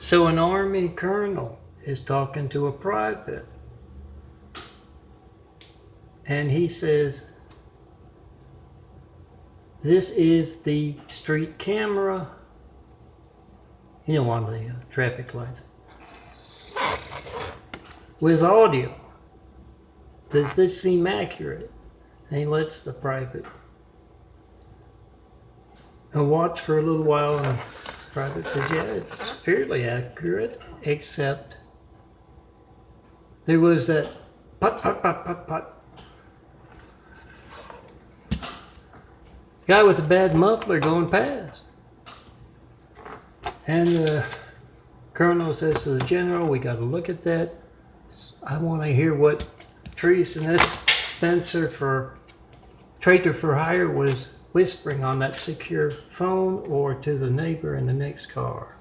So an Army colonel is talking to a private, and he says, "This is the street camera." You know, on the traffic lights. "With audio. Does this seem accurate?" And he lets the private watch for a little while, and the private says, "Yeah, it's fairly accurate, except there was that put, put, put, put, put. Guy with the bad muffler going past." And the colonel says to the general, "We got to look at that. I want to hear what Treasonous Spencer for Traitor for Hire was whispering on that secure phone or to the neighbor in the next car."